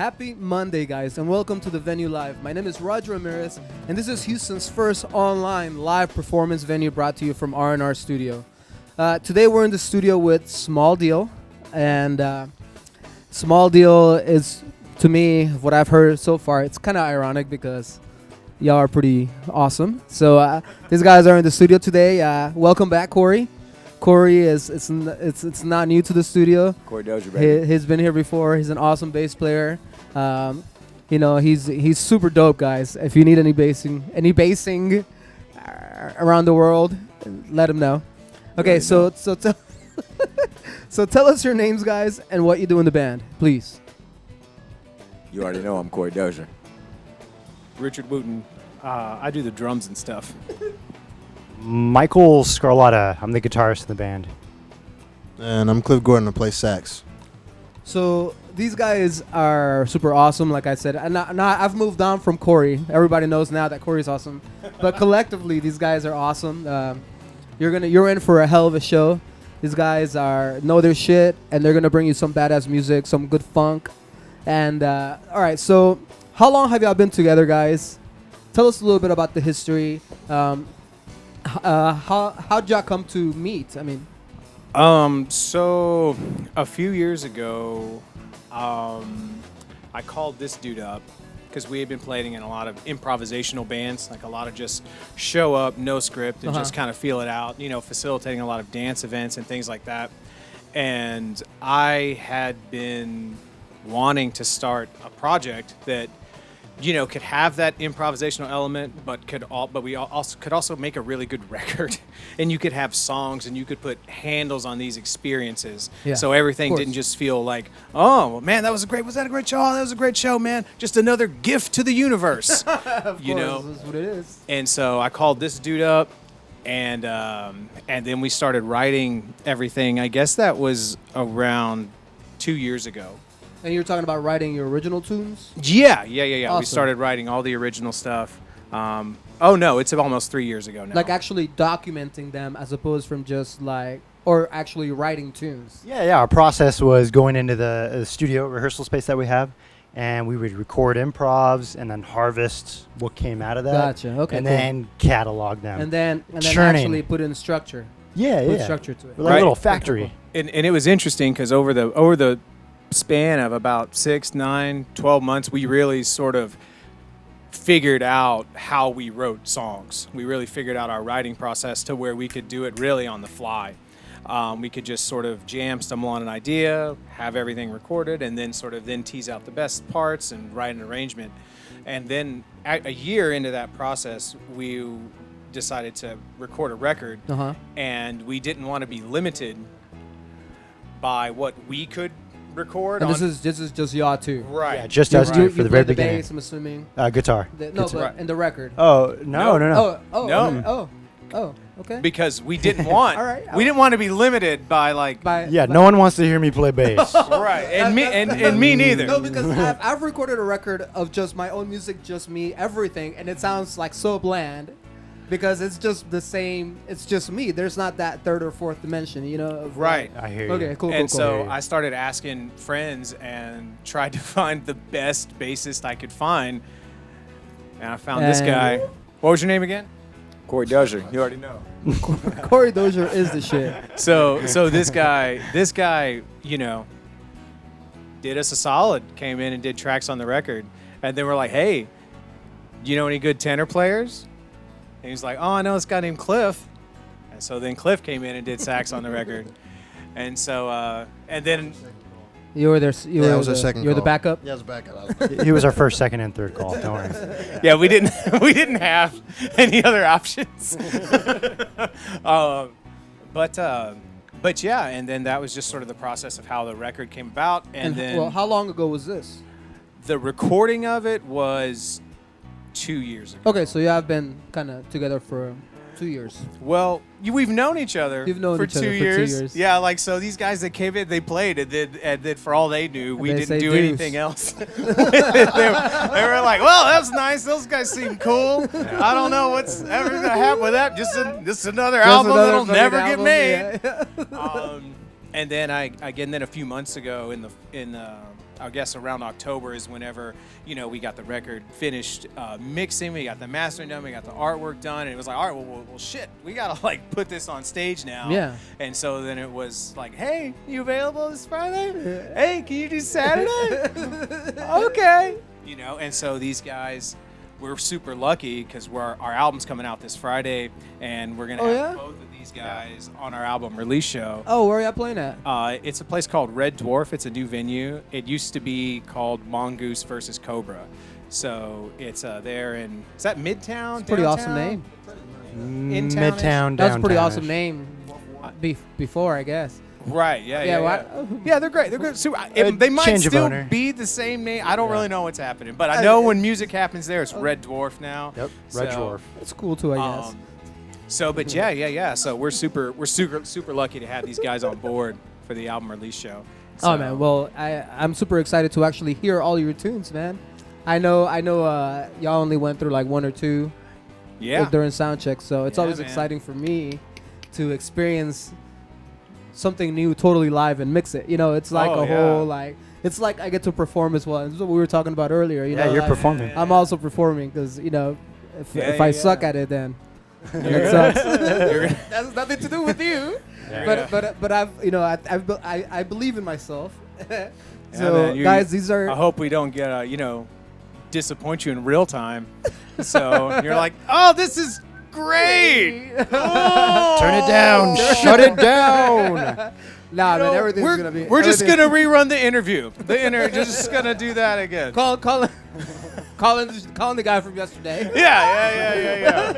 Happy Monday, guys, and welcome to the Venue Live. My name is Roger Ramirez, and this is Houston's first online live performance venue brought to you from R&R Studio. Today we're in the studio with Small Deal, and Small Deal is, to me, what I've heard so far, it's kind of ironic because y'all are pretty awesome. So these guys are in the studio today. Welcome back, Corey. Corey it's not new to the studio. Corey Dozier, baby. He's been here before. He's an awesome bass player. He's super dope, guys. If you need any basing around the world, let him know. Okay, so tell us your names, guys, and what you do in the band, please. You already know I'm Corey Dozier. Richard Wooten. I do the drums and stuff. Michael Scarlotta. I'm the guitarist in the band. And I'm Cliff Gordon. I play sax. So these guys are super awesome, like I said. And now I've moved on from Corey. Everybody knows now that Corey's awesome. But collectively, these guys are awesome. You're in for a hell of a show. These guys know their shit, and they're gonna bring you some badass music, some good funk. And all right, so how long have y'all been together, guys? Tell us a little bit about the history. How'd y'all come to meet? I mean, So a few years ago, I called this dude up because we had been playing in a lot of improvisational bands, like a lot of just show up, no script, and just kind of feel it out, facilitating a lot of dance events and things like that. And I had been wanting to start a project that could have that improvisational element, but we could also make a really good record, and you could have songs, and you could put handles on these experiences, so everything didn't just feel like, oh man, was that a great show? Oh, that was a great show, man! Just another gift to the universe, of course, that's what it is. And so I called this dude up, and then we started writing everything. I guess that was around 2 years ago. And you're talking about writing your original tunes? Yeah. Awesome. We started writing all the original stuff. It's almost 3 years ago now. Like actually documenting them as opposed from just or actually writing tunes. Yeah. Our process was going into the studio rehearsal space that we have, and we would record improvs and then harvest what came out of that. Gotcha. Okay. And cool. then catalog them. And then churning. actually put in structure. Yeah. Put structure to it. Like a little factory. And it was interesting because over the span of about 6, 9, 12 months, we really sort of figured out how we wrote songs. We really figured out our writing process to where we could do it really on the fly. We could just sort of stumble on an idea, have everything recorded, and then then tease out the best parts and write an arrangement. And then a year into that process, we decided to record a record, and we didn't want to be limited by what we could record. And this is just y'all too. Right. Yeah, just us two for the very the beginning. bass, I'm assuming. Guitar. But in the record. Oh, no. No. Oh, okay. Because we didn't want All right. we didn't want to be limited by No one wants to hear me play bass. right. And me neither. No, because I've recorded a record of just my own music, just me, everything, and it sounds like so bland. Because it's just the same. It's just me. There's not that third or fourth dimension, Right. I hear you. Okay, cool. And so I started asking friends and tried to find the best bassist I could find. And I found this guy. What was your name again? Corey Dozier. You already know. Corey Dozier is the shit. So this guy, did us a solid. Came in and did tracks on the record. And then we're like, hey, do you know any good tenor players? And he's like, oh, I know this guy named Cliff. And so then Cliff came in and did sax on the record. And so, and then... You were there. That was our second You were the call. backup? Yeah, it was backup. He was our first, second, and third call. Don't worry. Yeah, we didn't have any other options. But yeah, and then that was just sort of the process of how the record came about. And then... Well, how long ago was this? The recording of it was 2 years ago. Okay, so you have been kind of together for 2 years. Well, we've known each other You've known for each other 2 for 2 years. years. Yeah, so these guys that came in, they played, and then for all they knew, we they didn't say do deuce. anything else. they were like, well, that's nice. Those guys seem cool. I don't know what's ever going to happen with that. Just another album that'll never get made. Yeah. And then then a few months ago I guess around October is whenever, we got the record finished mixing, we got the mastering done, we got the artwork done, and it was like, all right, well shit, we gotta like put this on stage now. Yeah. And so then it was like, hey, you available this Friday? Hey, can you do Saturday? Okay. And so these guys, we're super lucky because our album's coming out this Friday, and we're gonna have both of these guys on our album release show. Oh, where are y'all playing at? It's a place called Red Dwarf. It's a new venue. It used to be called Mongoose versus Cobra. So it's there in, is that Midtown? It's a pretty awesome downtown? name. In Midtown, town-ish? That was a pretty downtownish. awesome name before, I guess. Right, yeah. Yeah, they're great. They're good. So, A they might change of still owner. be the same name. I don't really know what's happening, but I know when music happens there, it's Red Dwarf now. Yep, Red So, Dwarf. It's cool too, I guess. But yeah. So we're super lucky to have these guys on board for the album release show. Oh So- man, well I'm super excited to actually hear all your tunes, man. I know y'all only went through like one or two yeah. during sound check, so it's Yeah, always man. exciting for me to experience something new totally live and mix it. It's like Oh, a yeah. whole like it's like I get to perform as well. This is what we were talking about earlier. Yeah, you're like, performing. I'm also performing because if Yeah, I yeah, suck yeah. at it, then You're- it sucks. you're- That has nothing to do with you. Yeah. But I believe in myself. So man, guys, these are I hope we don't get disappoint you in real time. So you're like, oh, this is great. Oh! Turn it down. Shut it down. Nah, man, No, everything's we're, gonna be. We're just everything- gonna rerun the interview. Just gonna do that again. calling the guy from yesterday. Yeah.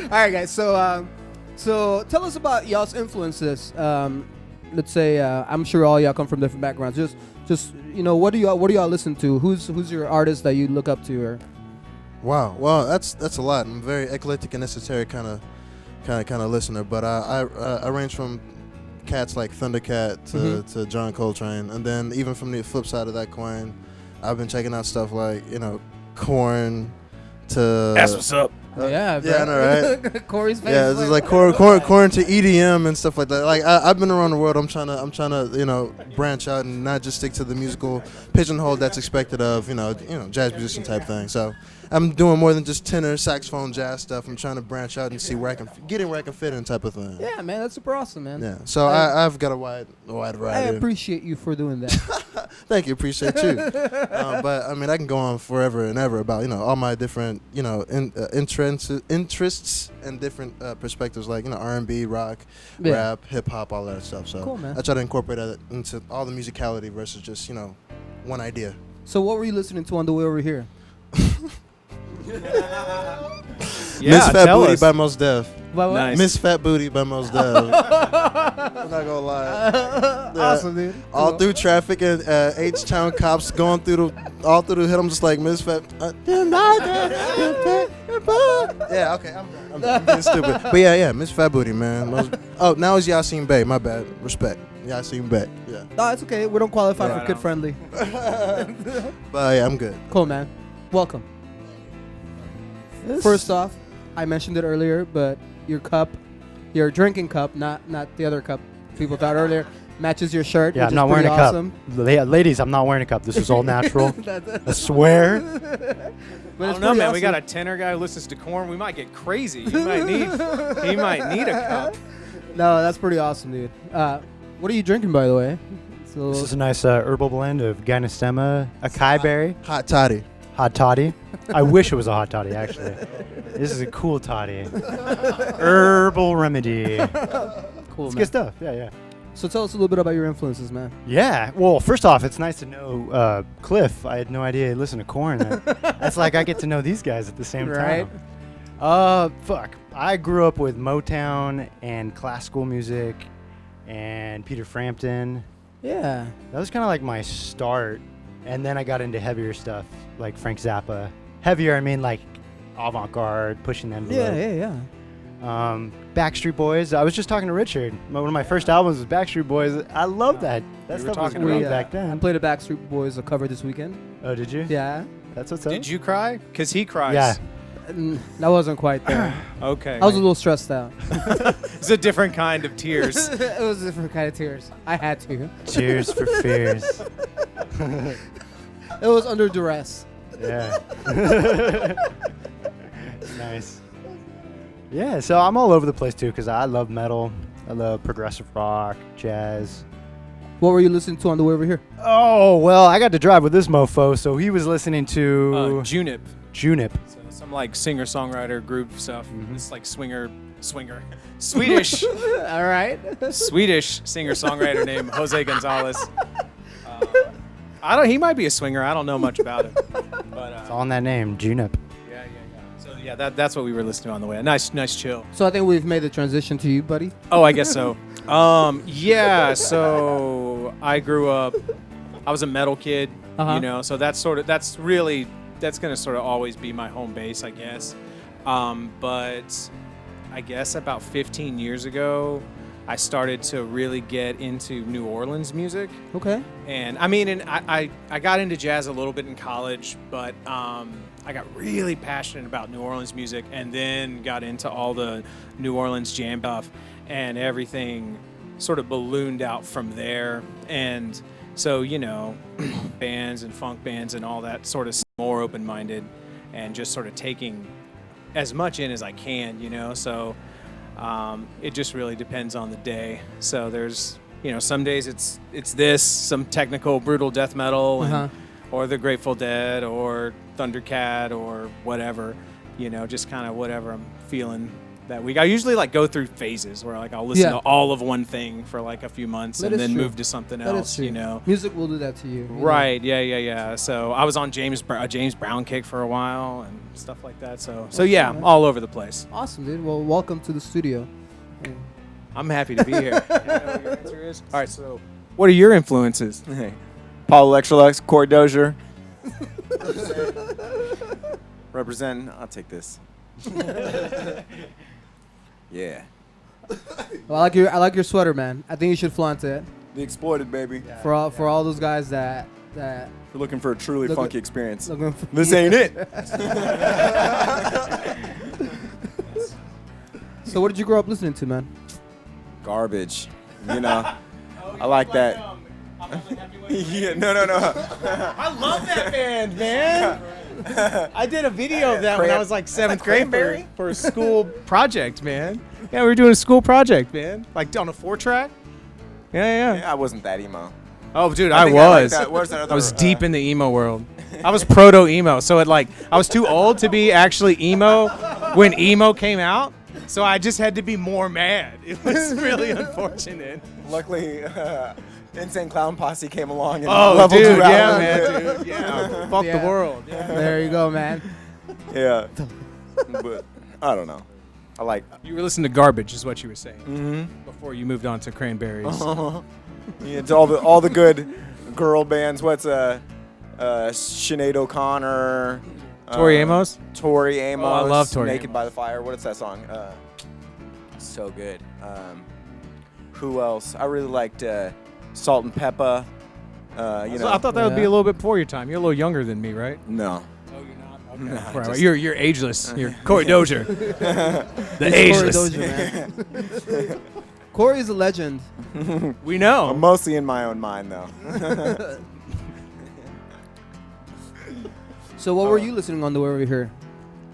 All right, guys. So tell us about y'all's influences. Let's say I'm sure all y'all come from different backgrounds. Just what do y'all listen to? Who's your artist that you look up to? Or Wow. Well, that's a lot. I'm a very eclectic and esoteric kind of listener. But I range from cats like Thundercat to John Coltrane, and then even from the flip side of that coin, I've been checking out stuff like Korn to. That's what's up. yeah, I know, right? Corey's face. Yeah, is it's like Korn to EDM and stuff like that. Like I've been around the world. I'm trying to branch out and not just stick to the musical pigeonhole that's expected of jazz musician type thing. So I'm doing more than just tenor, saxophone, jazz stuff. I'm trying to branch out and see where I can fit in type of thing. Yeah, man, that's super awesome, man. Yeah. So I've got a wide I variety. appreciate you for doing that. Thank you, appreciate you. But I mean, I can go on forever and ever about all my different interests and different perspectives like R&B, rock, Yeah. rap, hip hop, all that stuff. So Cool, man. I try to incorporate that into all the musicality versus just one idea. So what were you listening to on the way over here? Miss Fat tell Booty us. by Mos Def. What? Nice. Miss Fat Booty by Mos Def. I'm not gonna lie. Yeah. Awesome, dude. All Cool. through traffic and H-Town cops going through the hood. I'm just like Miss Fat. Yeah, okay, I'm being stupid. But yeah, Miss Fat Booty, man. Now it's Yasin Bey. My bad. Respect. Yasin Bey. Yeah. No, it's okay. We don't qualify Right for kid on. friendly. But yeah, I'm good. Cool, man. Welcome. First off, I mentioned it earlier, but your drinking cup, not the other cup people thought earlier, matches your shirt. Yeah, which I'm not is wearing a pretty cup. awesome. Ladies, I'm not wearing a cup. This is all natural. I swear. But I it's don't know, pretty man. We got awesome. a tenor guy who listens to Korn. We might get crazy. He might need a cup. No, that's pretty awesome, dude. What are you drinking, by the way? So This is a nice herbal blend of Gynostema, acai berry, Hot toddy. hot toddy. I wish it was a hot toddy, actually. This is a cool toddy. Herbal remedy. cool, It's man. good stuff. Yeah. So tell us a little bit about your influences, man. Yeah. Well, first off, it's nice to know Cliff. I had no idea he listened to Korn. That's like I get to know these guys at the same Right. time. Fuck. I grew up with Motown and classical music and Peter Frampton. Yeah. That was kind of like my start. And then I got into heavier stuff like Frank Zappa. Heavier, I mean like avant-garde, pushing the envelope. Yeah. Backstreet Boys. I was just talking to Richard. One of my first albums was Backstreet Boys. I love that. That We were stuff was talking great about back I then. played a Backstreet Boys cover this weekend. Oh, did you? Yeah. That's what's up. Did you cry? Because he cries. Yeah. That wasn't quite there. Okay. I was a little stressed out. It's a different kind of tears. It was a different kind of tears. I had to. Cheers for fears. It was under duress. Yeah. Nice. Yeah, so I'm all over the place too because I love metal. I love progressive rock, jazz. What were you listening to on the way over here? Oh, well, I got to drive with this mofo, so he was listening to Junip. Junip. So some like singer-songwriter group stuff. Mm-hmm. It's like swinger, Swedish, All right. Swedish singer-songwriter named Jose Gonzalez. He might be a swinger. I don't know much about it. But It's on that name, Junip. yeah. So yeah, that's what we were listening to on the way. Nice chill. So I think we've made the transition to you, buddy. Oh, I guess so. Yeah. So I grew up. I was a metal kid. Uh-huh. You know. So that's gonna sort of always be my home base, I guess. But I guess about 15 years ago, I started to really get into New Orleans music. Okay. And I got into jazz a little bit in college, but I got really passionate about New Orleans music and then got into all the New Orleans jam stuff, and everything sort of ballooned out from there. And so, you know, bands and funk bands and all that sort of more open-minded and just sort of taking as much in as I can, you know. So it just really depends on the day. So there's, you know, some days it's this, some technical brutal death metal, and, or the Grateful Dead or Thundercat or whatever, you know, just kind of whatever I'm feeling that week. I usually like go through phases where like I'll listen to all of one thing for like a few months That and is then true. move to something That is else, true. you know. Music will do that to you. know? Right, yeah. So I was on James Brown kick for a while and stuff like that. So yeah, man. all over the place. Awesome, dude. Well, welcome to the studio. I'm happy to be here. You know what your answer is? All right, so what are your influences? Hey, Paul Electrolux, Corey Dozier. Representing. I'll take this. Yeah. Well, I like your sweater, man. I think you should flaunt it The Exploited, baby. for all those guys that We're looking for a truly Look funky at- experience. looking for. This ain't it. So, what did you grow up listening to, man? Garbage. You know. I like that. Yeah, no. I love that band, man. I did a video of that when I was like seventh grade for a school project, man. Yeah, we were doing a school project, man. Like on a 4-track. Yeah. Yeah, I wasn't that emo. Oh, dude, I I think I like was. that. Where's that other, I was deep in the emo world. I was proto emo, so I was too old to be actually emo when emo came out. So I just had to be more mad. It was really unfortunate. Luckily, Insane Clown Posse came along and Oh, leveled dude, you out. yeah, man, dude, yeah. Fuck Yeah. the world. Yeah. There you go, man. Yeah. But I don't know. I like. You were listening to Garbage, is what you were saying, Mm-hmm. before you moved on to Cranberries. Yeah, it's all the good girl bands. What's Sinead O'Connor, Tori Amos? Tori Amos. Oh, I love Tori Naked Amos. by the Fire. What is that song? So good. Who else? I really liked Salt and Peppa. You know. I thought that would be Yeah. a little bit before your time. You're a little younger than me, right? No. Oh, you're not? No, Okay. Right. just- You're ageless. You're Corey Dozier. The Corey ageless. Dozier, man. Corey is a legend. We know. I'm mostly in my own mind, though. So, what were you listening on the way over here?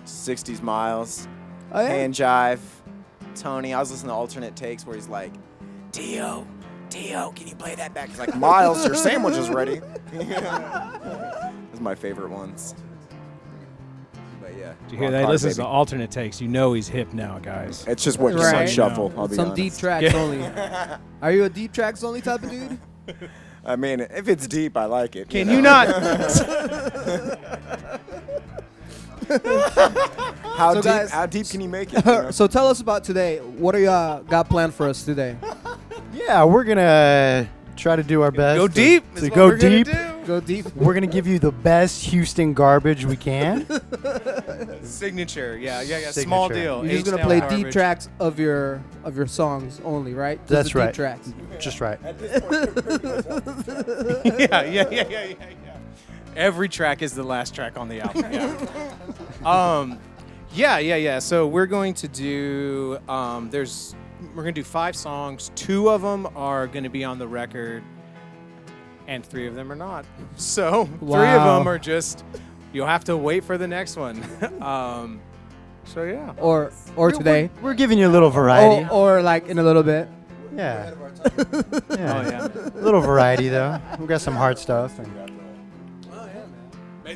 60s Miles. Oh, yeah? Hand Jive. Tony. I was listening to Alternate Takes where he's like, Tio, can you play that back? He's like, Miles, your sandwich is ready. Those are my favorite ones. But yeah. Did you hear Rock that? He hard, listens to baby. alternate takes. You know he's hip now, guys. It's just what you Right. on shuffle, I'll be Some honest. deep tracks Yeah. only. Are you a deep tracks only type of dude? I mean, if it's deep, I like it. Can know? you not? How So deep? guys- How deep can you make it? You know? So, tell us about today. What are y'all got planned for us today? Yeah, we're going to try to do our best. Go to- deep. is To what go we're gonna deep. do. Go deep. We're going to give you the best Houston garbage we can. Signature. Yeah. Small Signature. deal. You're just gonna H-Town play garbage. deep tracks of your songs only, right? Just That's the right. Deep tracks. Just right. Yeah. Every track is the last track on the album. Yeah. Yeah. So we're going to do we're going to do 5 songs. 2 of them are going to be on the record, and 3 of them are not. So 3 of Wow. them are just you'll have to wait for the next one. So yeah. Or today. We're giving you a little variety. Or like in a little bit. Yeah. Oh yeah. A little variety though. We got some hard stuff. And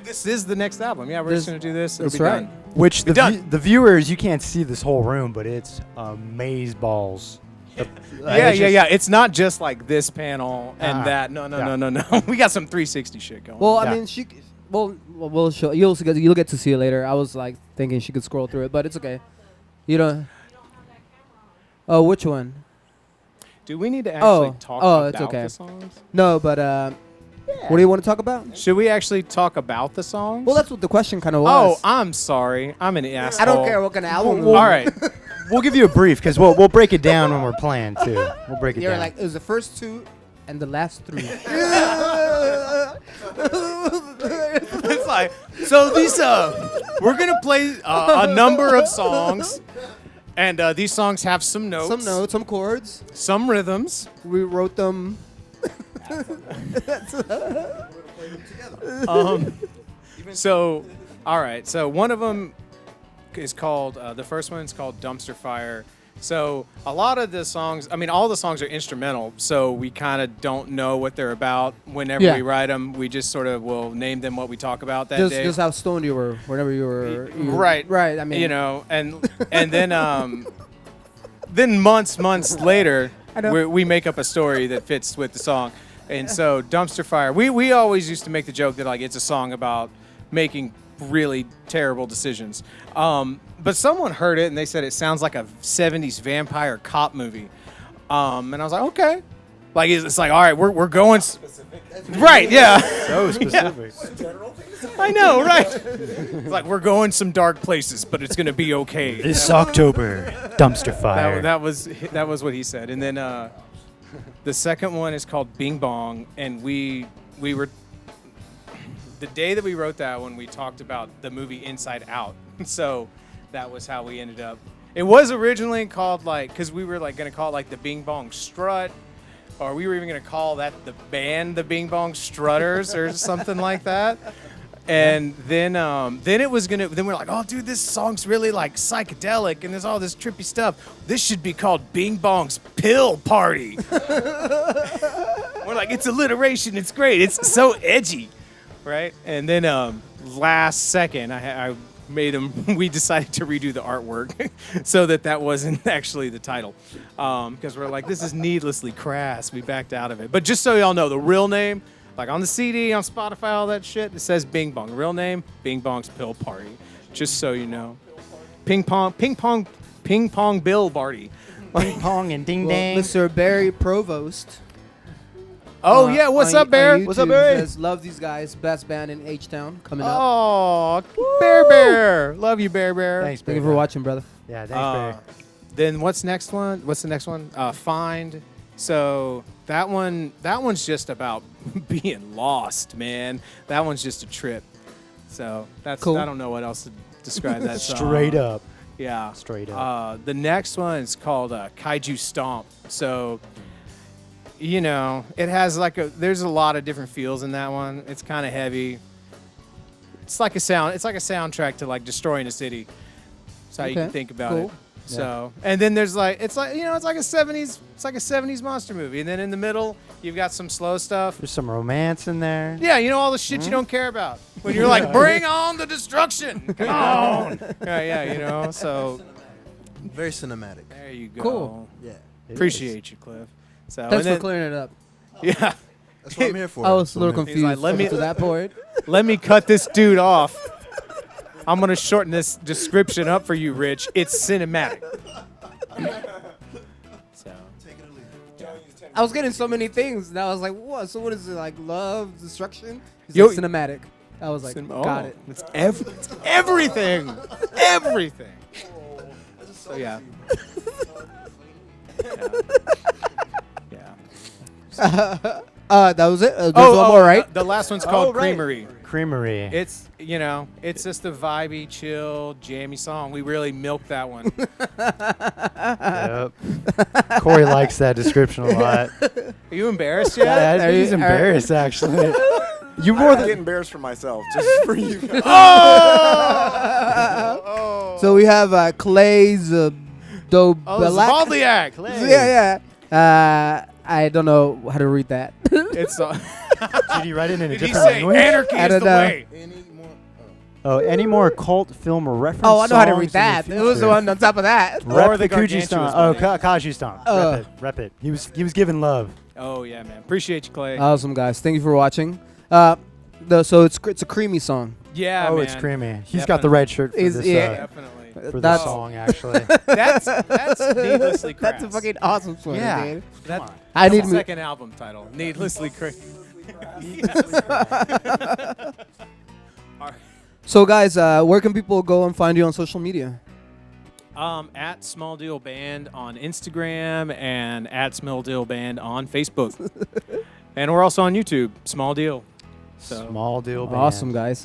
This is the next album. Yeah, we're This- just going to do this. It'll that's be right. done. which Be done. the viewers, you can't see this whole room, but it's amaze balls. Yeah. It's not just like this panel and Ah, that. No. yeah. We got some 360 shit going. Well, I Yeah. mean, we'll show you'll get to see it later. I was like thinking she could scroll through it, but it's okay. You don't. Oh, which one? Do we need to actually talk about it's okay. the songs? No, but what do you want to talk about? Should we actually talk about the songs? Well, that's what the question kind of Oh, was. I'm sorry. I'm an asshole. I don't care what kind of album. All right. We'll give you a brief because we'll break it down when we're playing too. We'll break it You're down. like it was the first 2 and the last 3. It's like, so these, we're going to play a number of songs, and these songs have some notes, Some notes, some chords. some rhythms. We wrote them. So, all right. So one of them is called, the first one's called Dumpster Fire. So a lot of the songs, I mean, all the songs are instrumental, so we kind of don't know what they're about. Whenever Yeah. we write them, we just sort of will name them what we talk about that day. Just how stoned you were whenever you were. Right. Right. I mean, you know, and then months later, I know. we make up a story that fits with the song. And so Dumpster Fire, we always used to make the joke that like it's a song about making really terrible decisions. But someone heard it and they said it sounds like a 70s vampire cop movie. And I was like, okay. Like it's like, all right, we're going right, yeah. so specific. I know, right? It's like we're going some dark places, but it's gonna be okay. This October, Dumpster Fire. That was what he said. And then the second one is called Bing Bong, and we were the day that we wrote that one, we talked about the movie Inside Out. So that was how we ended up. It was originally called like, because we were like gonna call it like the Bing Bong Strut, or we were even gonna call that the band the Bing Bong Strutters or something like that. And then it was gonna. Then we're like, oh, dude, this song's really like psychedelic, and there's all this trippy stuff. This should be called Bing Bong's Pill Party. We're like, it's alliteration. It's great. It's so edgy, right? And then last second, I made him. We decided to redo the artwork so that wasn't actually the title, because we're like, this is needlessly crass. We backed out of it. But just so y'all know, the real name. Like on the CD, on Spotify, all that shit, it says Bing Bong. Real name, Bing Bong's Pill Party. Just so you know. Ping pong Bill Party. Ping pong and ding well, dang. Mr. Barry Provost. Oh yeah, what's on- up, Bear? on What's up, YouTube Barry? says, love these guys. Best band in H-Town coming up. Oh, Bear. Love you, Bear. Thanks, Thank you Barry. for watching, brother. Yeah, thanks, Barry. Then what's next one? What's the next one? Find. So that one's just about being lost, man. That one's just a trip. So that's Cool. I don't know what else to describe that song. Straight up. Yeah. Straight up. The next one is called Kaiju Stomp. So, you know, it has there's a lot of different feels in that one. It's kind of heavy. It's like a soundtrack to like destroying a city. That's how you Okay, can think about cool. it. So, and then there's it's like a 70s monster movie. And then in the middle, you've got some slow stuff. There's some romance in there. Yeah, you know all the shit you don't care about. When you're like, bring on the destruction. Come on. yeah, you know. So Very cinematic. there you go. Cool. Yeah. It Appreciate you, Cliff. So Thanks and for then, clearing it up. yeah, That's what I'm here for. I was a little That's what I'm confused He's like, let me- to that point. let me cut this dude off. I'm gonna shorten this description up for you, Rich. It's cinematic. So I was getting so many things, and I was like, what? So what is it, like love, destruction? It's Yo- like cinematic. I was like, got it. It's everything. Everything. So yeah. Yeah. That was it? There's one more, right? The last one's called Oh, right. Creamery. Creamery. It's it's just a vibey, chill, jammy song. We really milked that one. Yep. Corey likes that description a lot. Are you embarrassed yet? Yeah, I think he's embarrassed actually. You wore I get the embarrassed for myself just for you guys. So we have Clay's Dobelak. Zbaldiak. Yeah. I don't know how to read that. It's Did he write it in a did he different say language? anarchy I is don't the know. way? Oh, any more cult film reference? Oh, I know how to read songs in that. the It was the future? one on top of that. Roar Rep the the Coogee Gargantuous stomp. Oh, Bunny. Kaji stomp. Rep it. He was giving love. Oh yeah, man. Appreciate you, Clay. Awesome, guys. Thank you for watching. So it's a creamy song. yeah, Oh, man. it's creamy. He's got the right shirt for Is- this. yeah. Definitely. For this That's- song, actually. That's needlessly crass. That's a fucking awesome song. Yeah. Dude. That's I the need me. second album title. Needlessly crazy. So, guys, where can people go and find you on social media? At Small Deal Band on Instagram and at Small Deal Band on Facebook. And we're also on YouTube, Small Deal. So Small deal. Band. Awesome, guys.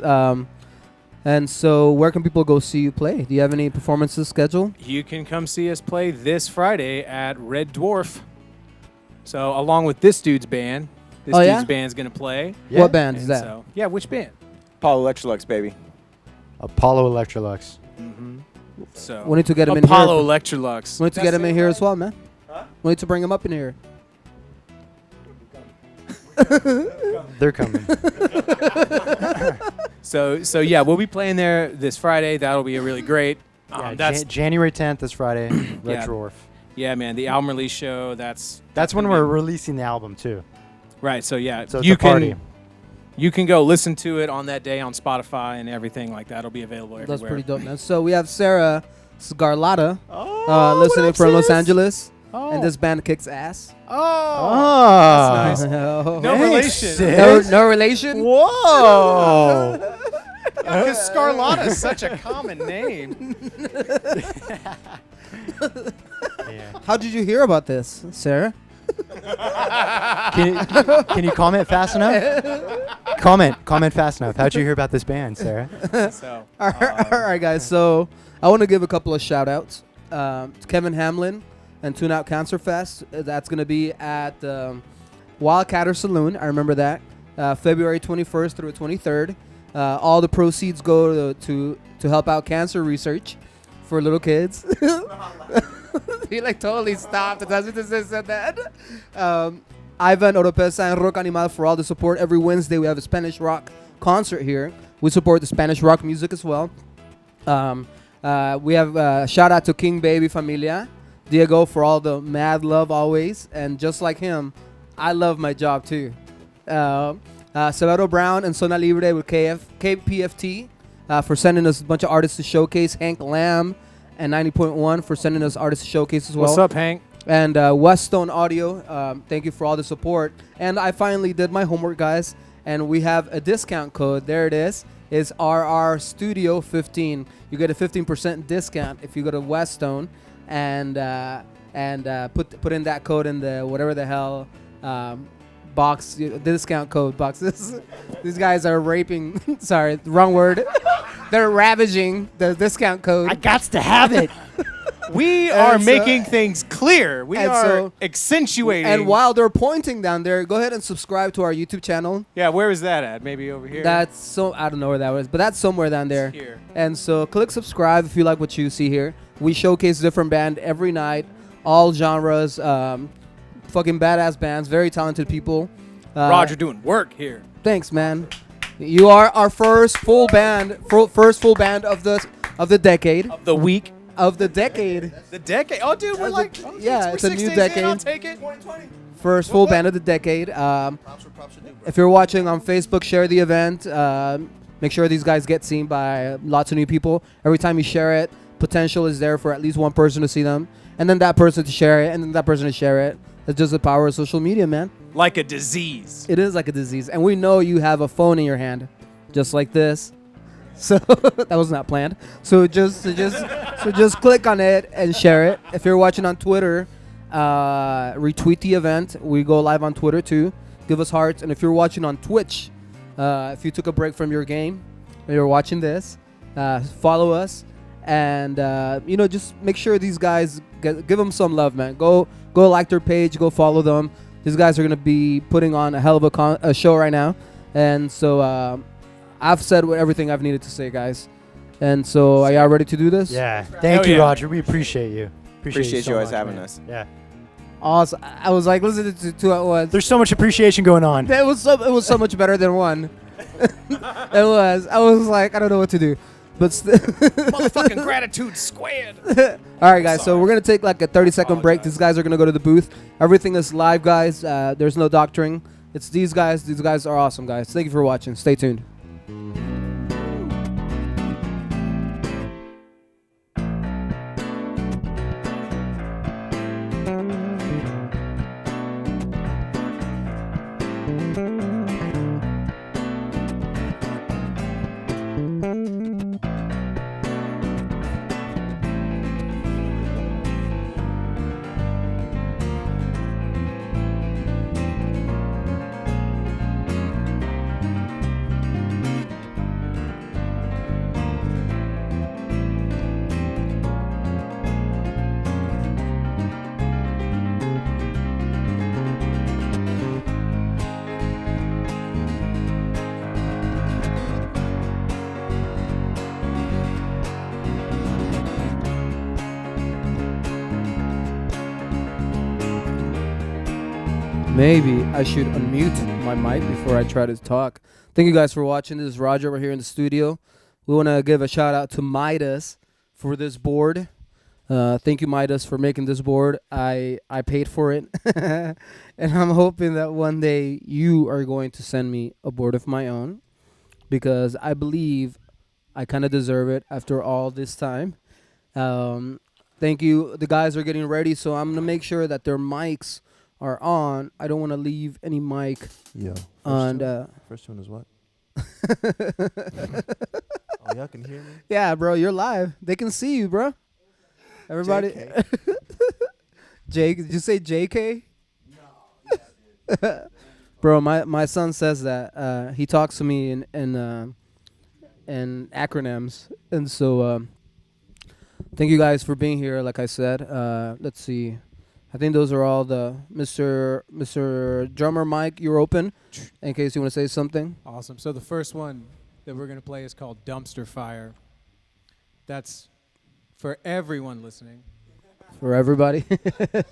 And so, where can people go see you play? Do you have any performances scheduled? you can come see us play this Friday at Red Dwarf. So along with this dude's band, this Oh, dude's yeah? band's gonna play. Yeah. What band is And that? so, yeah, which band? Paul Electrolux, baby. Apollo Electrolux. So We need to get him in Apollo here. Electrolux. We need to get him in here as well, man. We need to bring him up in here. They're coming. So yeah, we'll be playing there this Friday. That'll be a really great. Yeah, That's January 10th this Friday. Red Yeah. Dwarf. yeah, man. The album release show. That's When gonna we're be- releasing the album too. right. So yeah, So it's you a party. can you can go listen to it on that day on Spotify and everything like that. It'll be available everywhere. That's pretty dope, man. So, we have Sarah Sgarlata Oh, listening from Los Angeles. Oh. And this band kicks ass. Oh, That's nice. no, No relation. sis. no relation? Whoa. Because Scarlotta is such a common name. Yeah. How did you hear about this, Sarah? Can you comment fast enough? Comment fast enough. How'd you hear about this band, Sarah? So All right, guys. So I want to give a couple of shout outs to Kevin Hamlin and Tune Out Cancer Fest. That's going to be at Wildcatter Saloon. I remember that. February 21st through 23rd. All the proceeds go to help out cancer research for little kids. He totally stopped as soon as I said that. Ivan Oropesa and Rock Animal for all the support. Every Wednesday we have a Spanish rock concert here. We support the Spanish rock music as well. We have shout out to King Baby Familia, Diego for all the mad love always, and just like him, I love my job too. Severo Brown and Zona Libre with KPFT for sending us a bunch of artists to showcase. Hank Lamb and 90.1 for sending us artists to showcase as well. what's up, Hank? And Weststone Audio, thank you for all the support. And I finally did my homework, guys, and we have a discount code. There it is. It's RR Studio 15. You get a 15% discount if you go to Weststone and put in that code in the whatever the hell box, discount code boxes. These guys are raping. Sorry, wrong word. They're ravaging the discount code. got to have it. We And are so- making things clear. We and are so- accentuating. And while they're pointing down there, go ahead and subscribe to our YouTube channel. yeah, where is that at? Maybe over here. That's so I don't know where that was, but that's somewhere down there. Here. And so click subscribe if you like what you see here. We showcase different band every night, all genres, fucking badass bands, very talented people. Roger doing work here. Thanks, man. You are our first full band, of the decade. Of the week. Of the decade. The decade. Oh, dude, we're like, oh, yeah, we're it's a 6 new days in, decade. I'll take it. First full band of the decade. If you're watching on Facebook, share the event. Make sure these guys get seen by lots of new people. Every time you share it, potential is there for at least one person to see them, and then that person to share it, and then that person to share it. It's just the power of social media, man. Like a disease. It is like a disease, and we know you have a phone in your hand, just like this. So that was not planned. So just click on it and share it. If you're watching on Twitter, retweet the event. We go live on Twitter too. Give us hearts. And if you're watching on Twitch, if you took a break from your game and you're watching this, follow us, and just make sure these guys give them some love, man. Go like their page, go follow them. These guys are gonna be putting on a hell of a show right now, and so I've said everything I've needed to say, guys. And so, are y'all ready to do this? Yeah. Thank Hell you, yeah. Roger. We appreciate you. Appreciate so you guys much, having man. us. Yeah. Awesome. I was like listening to it once. There's so much appreciation going on. It was so much better than one. It was. I was like, I don't know what to do. But Motherfucking gratitude squared. all right, guys. So Sorry. we're gonna take like a 30-second break. Apologize. These guys are gonna go to the booth. Everything is live, guys. There's no doctoring. It's these guys. These guys are awesome, guys. Thank you for watching. Stay tuned. Maybe I should unmute my mic before I try to talk. Thank you guys for watching. This is Roger. We're here in the studio. We want to give a shout out to Midas for this board. Thank you, Midas, for making this board. I paid for it. And I'm hoping that one day you are going to send me a board of my own, because I believe I kind of deserve it after all this time. Thank you. The guys are getting ready, so I'm going to make sure that their mics are on. I don't want to leave any mic Yo. on. First tune is what? Oh, y'all can hear me? Yeah, bro, you're live. They can see you, bro. Everybody. JK. Jake, did you say JK? No. Bro, my son says that. He talks to me in acronyms, and so thank you guys for being here. Like I said, let's see. I think those are all the Mr. Drummer Mike. You're open, in case you want to say something. Awesome. So the first one that we're going to play is called Dumpster Fire. That's for everyone listening. For everybody. Can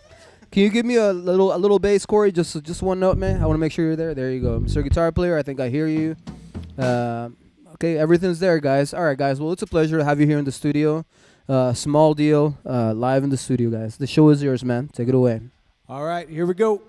you give me a little bass, Corey? Just one note, man. I want to make sure you're there. There you go, Mr. Guitar Player. I think I hear you. Okay, everything's there, guys. All right, guys. Well, it's a pleasure to have you here in the studio. Small Deal, live in the studio, guys. The show is yours, man. Take it away. All right, here we go.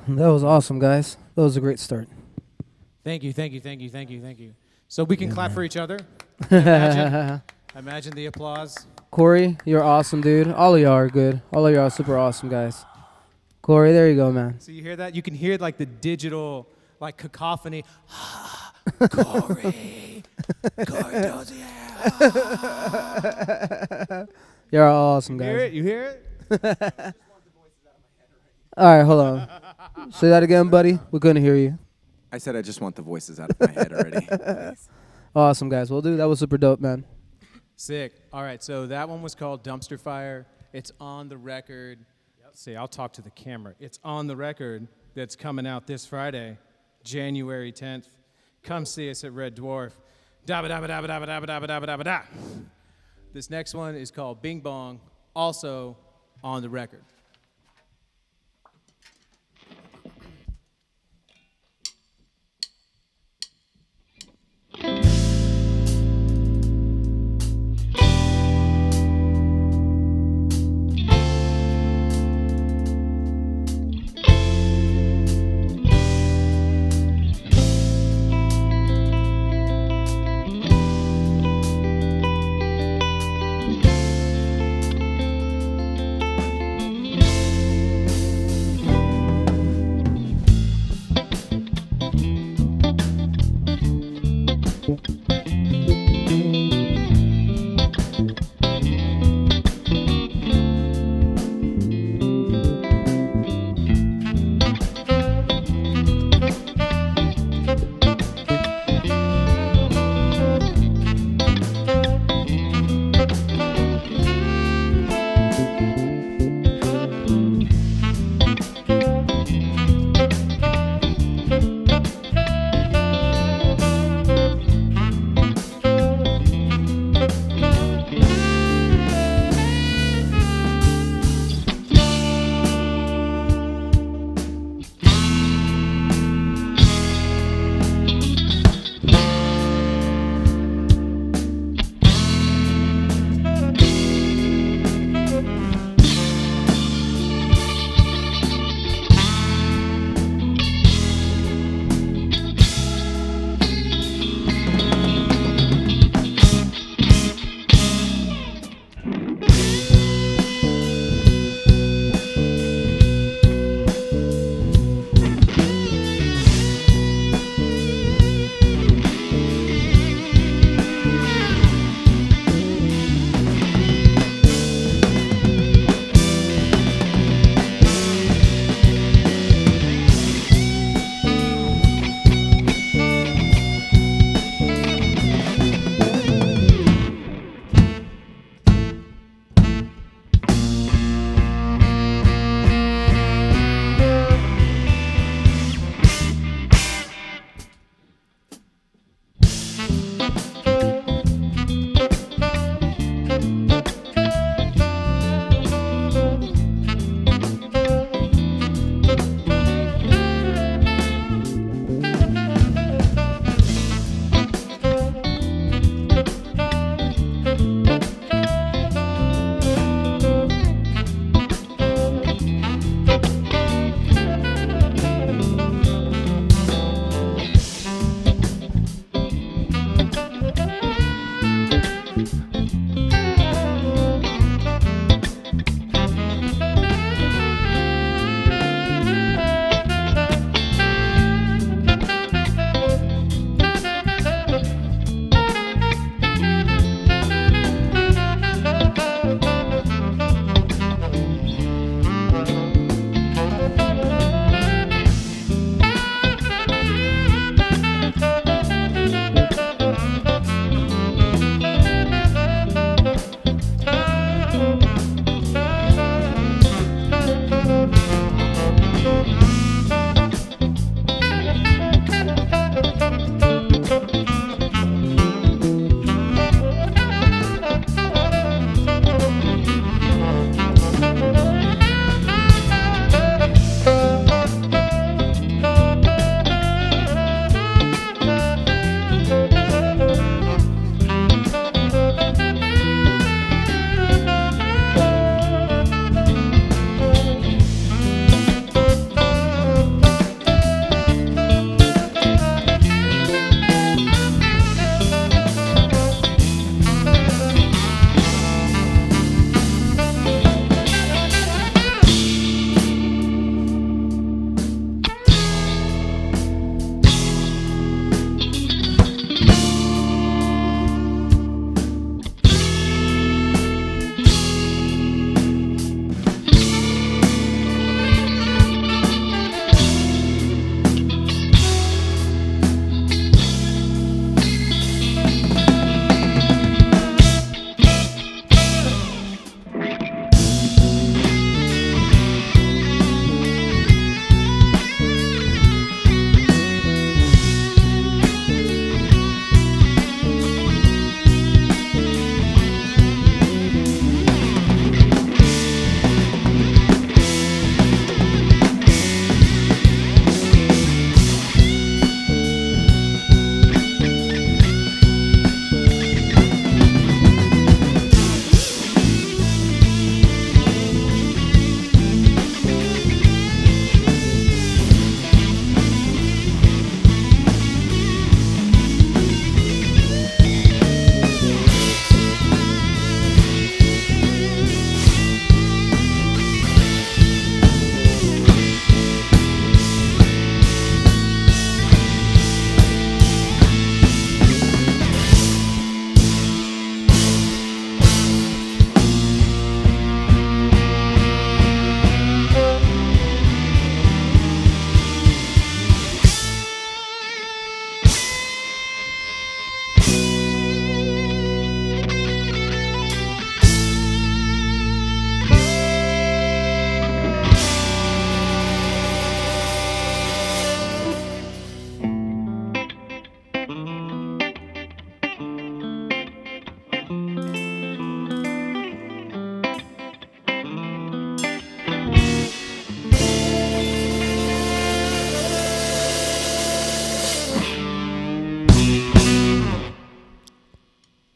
That was awesome, guys. That was a great start. Thank you, thank you, thank you, thank you, thank you. So we can clap for each other. Imagine the applause. Corey, you're awesome, dude. All of y'all are good. All of y'all are super awesome, guys. Corey, there you go, man. So you hear that? You can hear like the digital like cacophony. Corey. Corey knows You're all awesome, You hear it? guys. You hear it? All right, hold on. Say that again, buddy. We couldn't hear you. I said I just want the voices out of my head already. Please. Awesome, guys. Well, dude, that was super dope, man. Sick. All right, so that one was called Dumpster Fire. It's on the record. See, I'll talk to the camera. It's on the record that's coming out this Friday, January 10th. Come see us at Red Dwarf. Da ba da ba da ba da ba da ba da ba da ba da ba da. This next one is called Bing Bong, also on the record.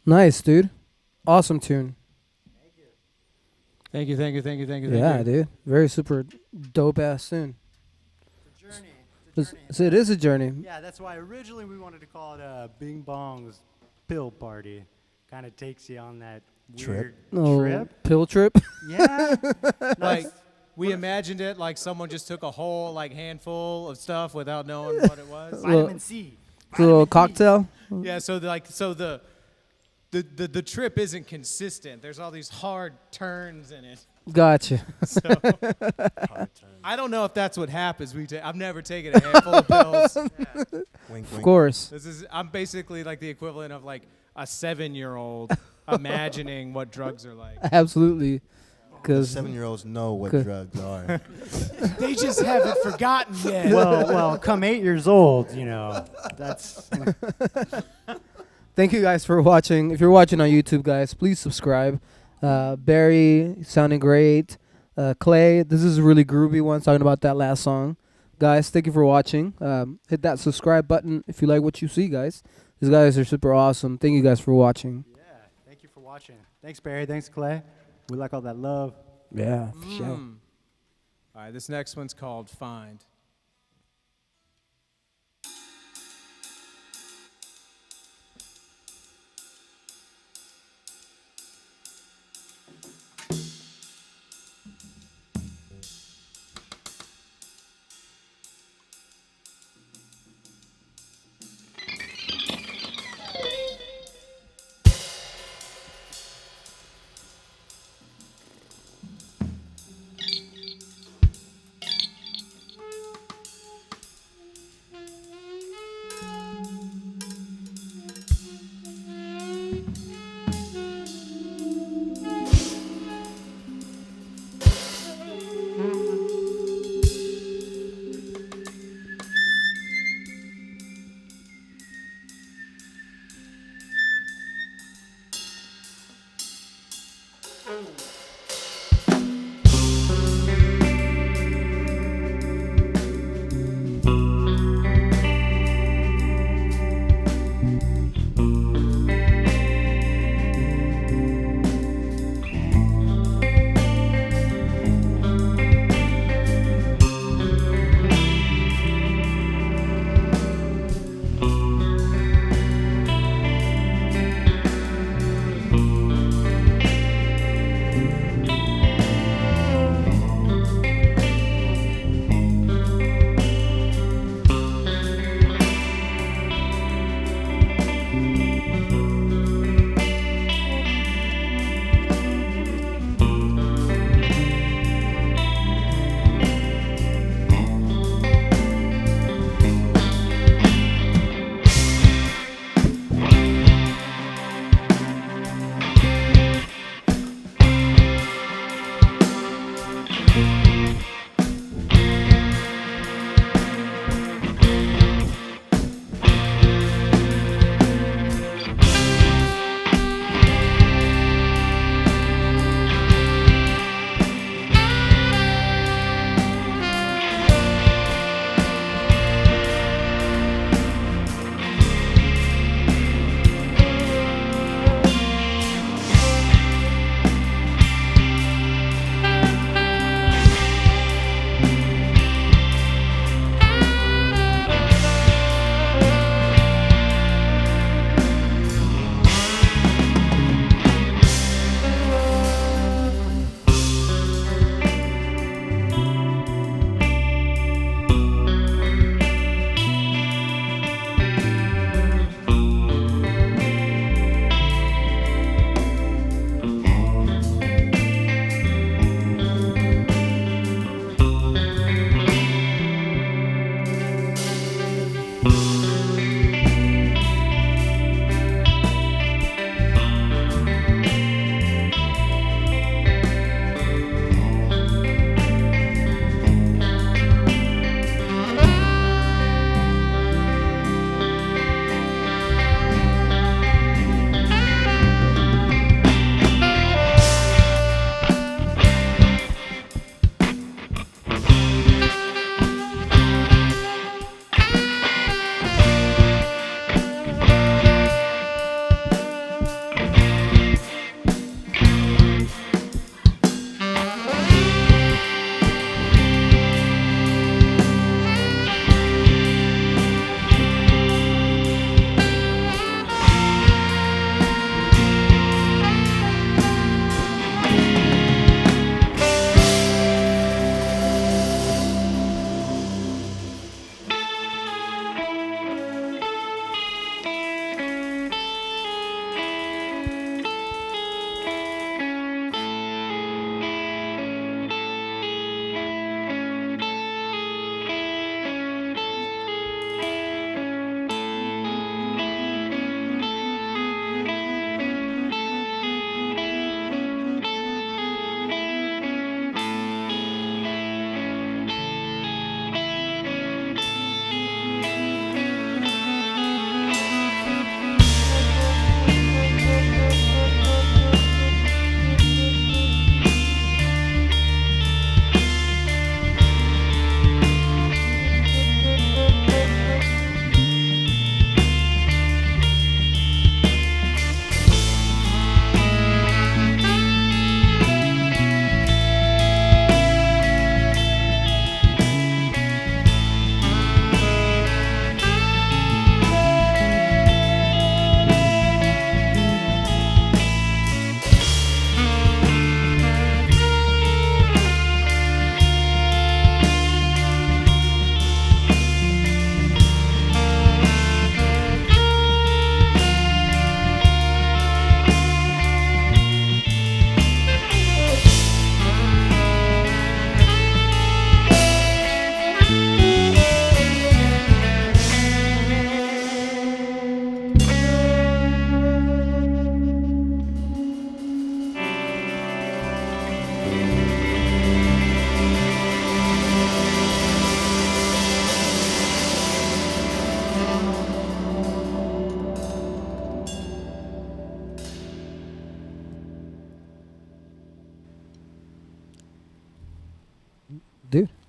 Nice, dude. Awesome tune. Thank you. Yeah, dude. Very super dope ass tune. So it is a journey. Yeah, that's why originally we wanted to call it Bing Bong's Pill Party. Kind of takes you on that Trip. weird Oh, trip. pill trip. Yeah. Like we imagined it like someone just took a whole like handful of stuff without knowing what it was. Vitamin C. Little cocktail. Yeah, so the trip isn't consistent. There's all these hard turns in it. Gotcha. So I don't know if that's what happens. I've never taken a handful of pills. Wink, Of wink. course. I'm basically like the equivalent of like a 7-year-old imagining what drugs are like. Absolutely. Because Because 7-year-olds know what Good. drugs are. They just haven't forgotten yet. well, come 8 years old, that's thank you guys for watching. If you're watching on YouTube, guys, please subscribe. Barry sounding great. Clay, this is a really groovy one talking about that last song. Guys, thank you for watching. Hit that subscribe button if you like what you see, guys. These guys are super awesome. Thank you guys for watching. yeah. Thank you for watching. Thanks, Barry. Thanks, Clay. We like all that love. Yeah, for sure. All right, this next one's called Find.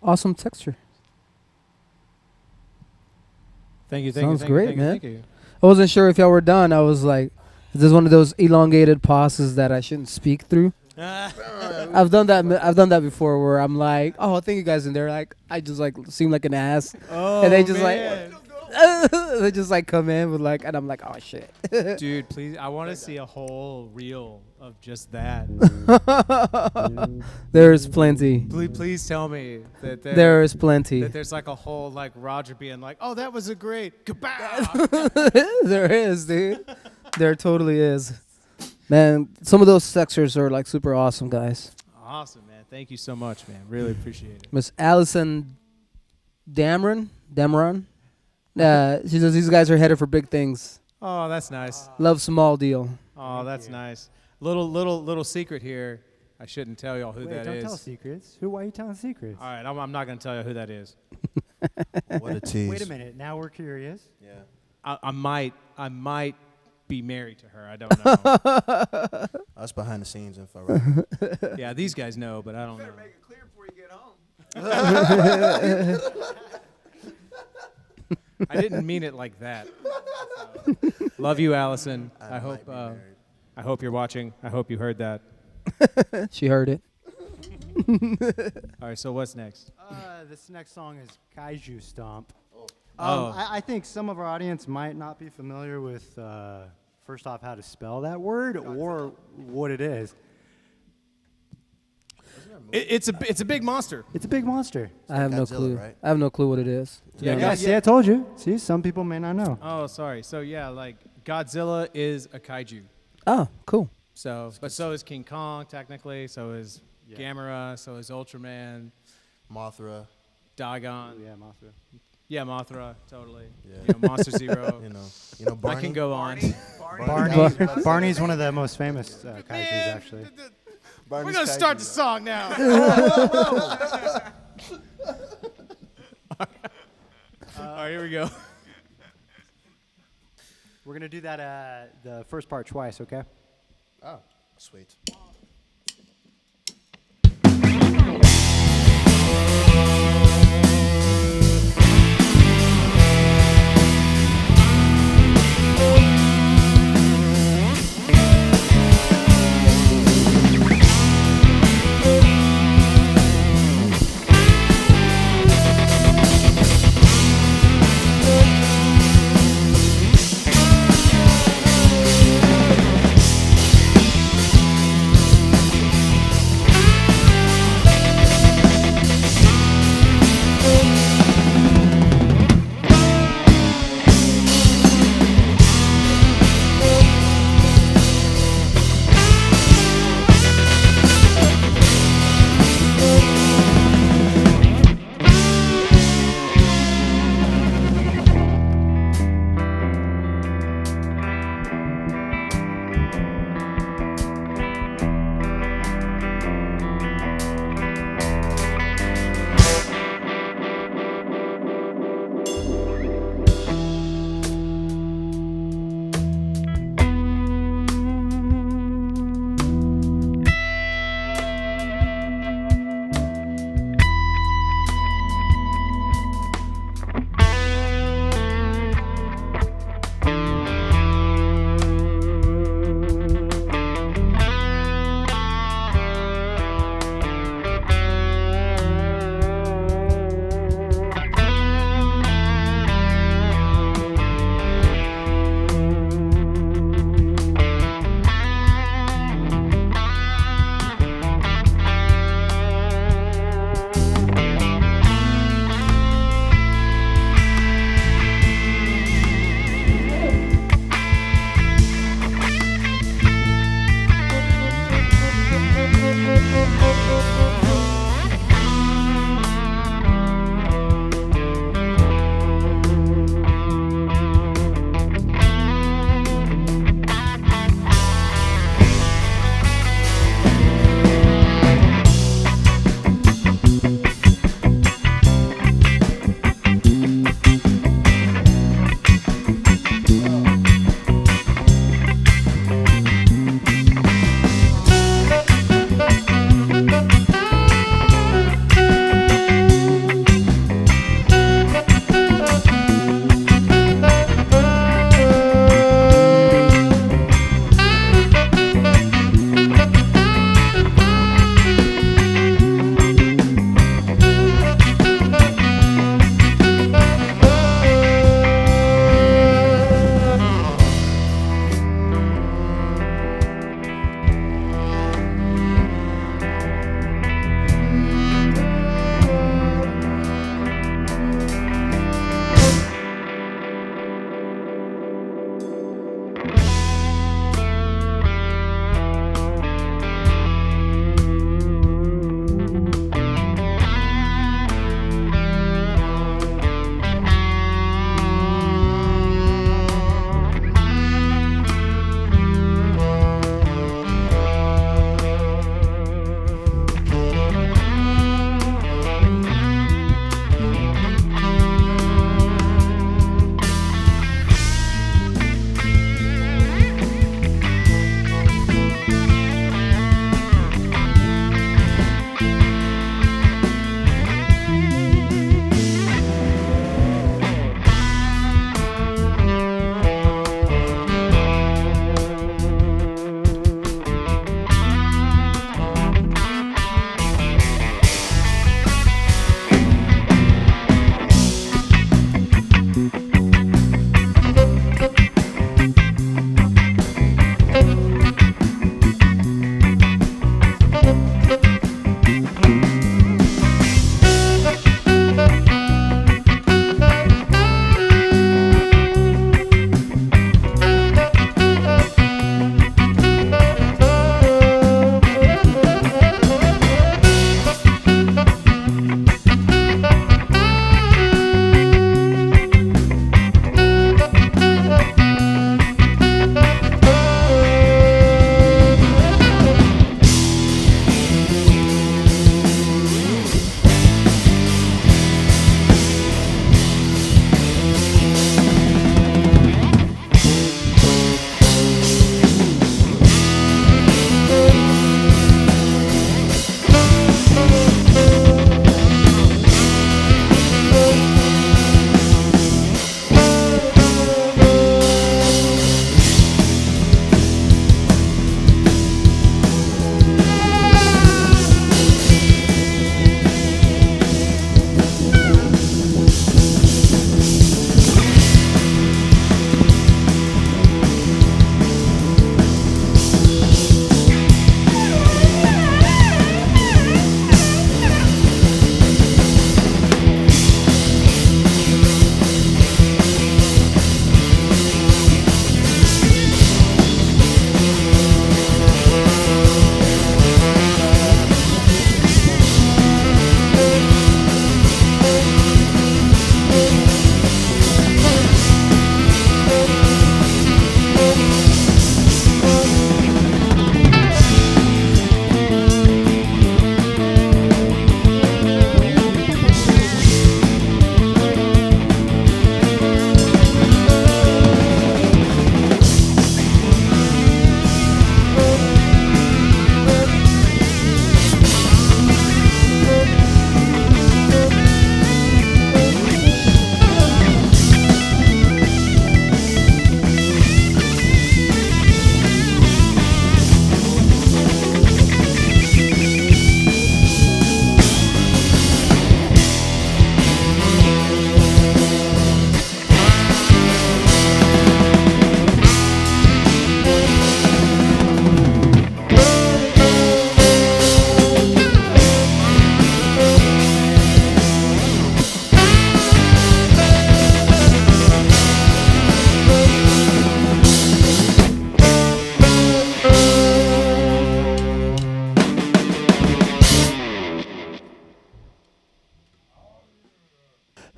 Awesome texture. Thank you. Sounds great, man. Thank you. I wasn't sure if y'all were done. I was like, is this one of those elongated pauses that I shouldn't speak through? I've done that. I've done that before, where I'm like, "Oh, thank you guys," and they're like, I just like seem like an ass, Oh, and they just man. they just like come in with like, and I'm like, "Oh shit." Dude, please, I want to see a whole reel of just that. There's plenty. Please tell me that There is plenty. that there's like a whole like Roger being like, "Oh, that was a great kabow." There is, dude. There totally is. Man, some of those textures are like super awesome, guys. Awesome, man. Thank you so much, man. Really appreciate it. Miss Allison Dameron. She says these guys are headed for big things. Oh, that's nice. Love small deal. Oh, that's nice. Little secret here. I shouldn't tell y'all who Wait, that don't is. tell secrets. Why are you telling secrets? All right, I'm not gonna tell you who that is. What a tease. Wait a minute. Now we're curious. Yeah. I might be married to her. I don't know. Us behind the scenes info, right? Yeah, these guys know, but I don't know. it clear before you get home. I didn't mean it like that. So, love you, Allison. I hope you're watching. I hope you heard that. She heard it. All right, so what's next? This next song is Kaiju Stomp. Oh. I think some of our audience might not be familiar with, first off, how to spell that word or what it is. It's a big monster. It's a big monster. I have no Godzilla, clue. right? I have no clue what it is. Yeah, Yeah. guys. See, I told you. See, some people may not know. Oh, sorry. So yeah, like Godzilla is a kaiju. Oh, cool. So, but so is King Kong technically. So is Gamera. So is Ultraman. Mothra. Dagon. Yeah, Mothra. Yeah, Mothra. Totally. Yeah. You know, Monster Zero. You know, Barney. I can go on. Barney's one of the most famous kaijus, actually. We're gonna start the song now. All right, here we go. We're going to do that the first part twice, okay? Oh, sweet.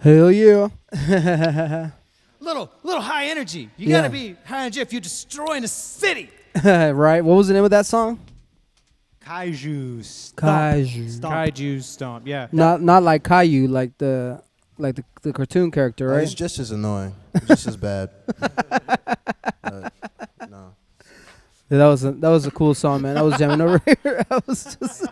Hell yeah. Little high energy. You Yeah. gotta be high energy if you're destroying a city. Right. What was the name of that song? Kaiju. Stomp. Kaiju. Stomp. Kaiju Stomp. Yeah. Not like Caillou, like the cartoon character, It's right? just as annoying, just as bad. But, no. Yeah, that was a cool song, man. I was jamming over here. I was just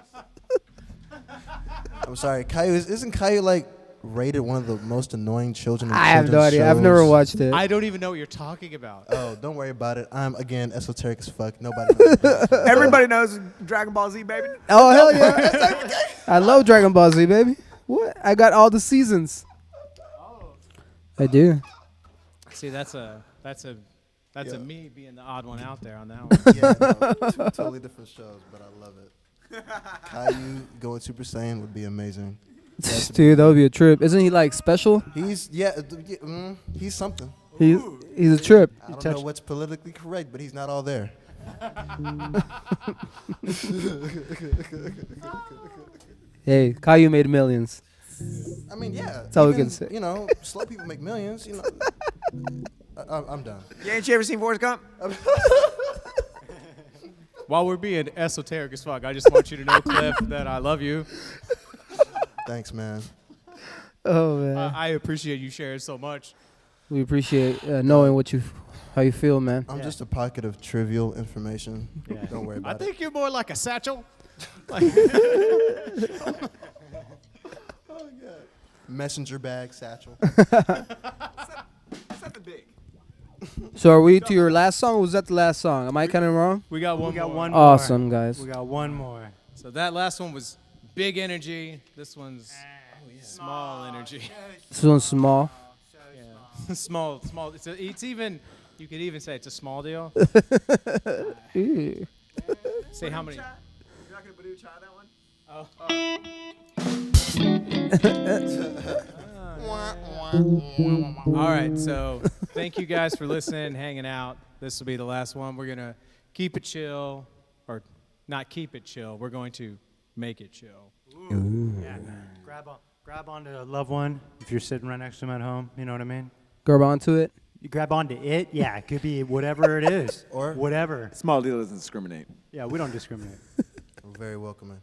I'm sorry, Caillou. Isn't Caillou like rated one of the most annoying children? In I have no children's idea. I've never shows? watched it. I don't even know what you're talking about. Oh, don't worry about it. I'm again esoteric as fuck. Nobody knows. Everybody knows Dragon Ball Z, baby. Oh hell yeah! I love Dragon Ball Z, baby. What? I got all the seasons. I do. See, that's a Yeah. me being the odd one out there on that one. Yeah, no, two totally different shows, but I love it. Caillou going Super Saiyan would be amazing. Dude, that would be a trip. Isn't he like special? He's he's something. He's a trip. I don't know what's politically correct, but he's not all there. Hey, Caillou made millions. I mean, yeah. That's all we even, can say. You know, slow people make millions. You know, I'm done. Yeah, ain't you ever seen Forrest Gump? While we're being esoteric as fuck, I just want you to know, Cliff, that I love you. Thanks, man. Oh man, I appreciate you sharing so much. we appreciate knowing how you feel, man. I'm Yeah. just a pocket of trivial information. Yeah. Don't worry I about it. think you're more like a satchel. Messenger bag, satchel. Something big. So are we to your last song? Or was that the last song? Am I kind of wrong? We got one We got more. one more. Awesome, guys. We got one more. So that last one was big energy. This one's small energy. This one's small. Yeah. small. It's even. You could even say it's a small deal. Ew. Say how many. You're not gonna Badoo Cha that one? All right, so thank you guys for listening, hanging out. This will be the last one. We're gonna keep it chill, or not keep it chill. We're going to make it chill. Yeah. Grab onto a loved one if you're sitting right next to them at home. You know what I mean? Grab onto it. You grab onto it. Yeah, it could be whatever it is. Or- whatever. Small deal doesn't discriminate. Yeah, we don't discriminate. We're very welcoming.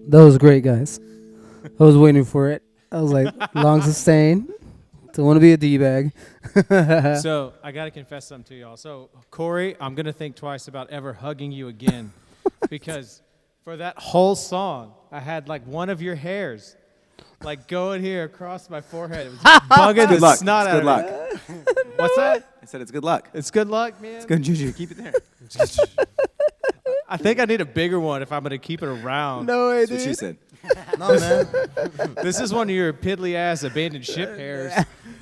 That was great, guys. I was waiting for it. I was like, long sustain. Don't want to be a D-bag. So I got to confess something to y'all. So Corey, I'm going to think twice about ever hugging you again because for that whole song, I had like one of your hairs like going here across my forehead. It was bugging Good the luck. snot It's out good of luck. me. What's that? I said it's good luck. It's good luck, man. It's good juju. Keep it there. I think I need a bigger one if I'm going to keep it around. No way, That's what she said. No, man. This is one of your piddly ass abandoned ship hairs.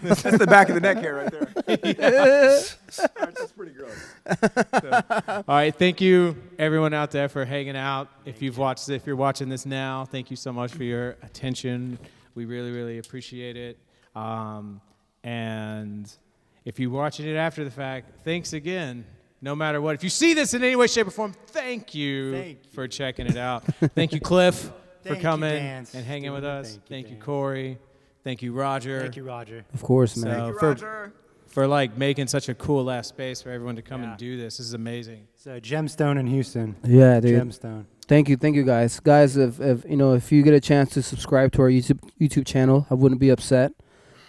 That's the back of the neck hair right there. That's pretty gross. All right, thank you everyone out there for hanging out. If you're watching this now, thank you so much for your attention. We really, really appreciate it. And if you're watching it after the fact, thanks again. No matter what, if you see this in any way, shape, or form, thank you for checking it out. Thank you, Cliff, for Thank you, coming Dance. and hanging with us. Thank Thank you, you, Dan. Corey. Thank you, Roger. Thank you, Roger. Of course, man. So for like making such a cool ass space for everyone to come Yeah. and do this. This is amazing. So Gemstone in Houston. Yeah, dude. Gemstone. Thank you, guys. Guys, if you get a chance to subscribe to our YouTube channel, I wouldn't be upset.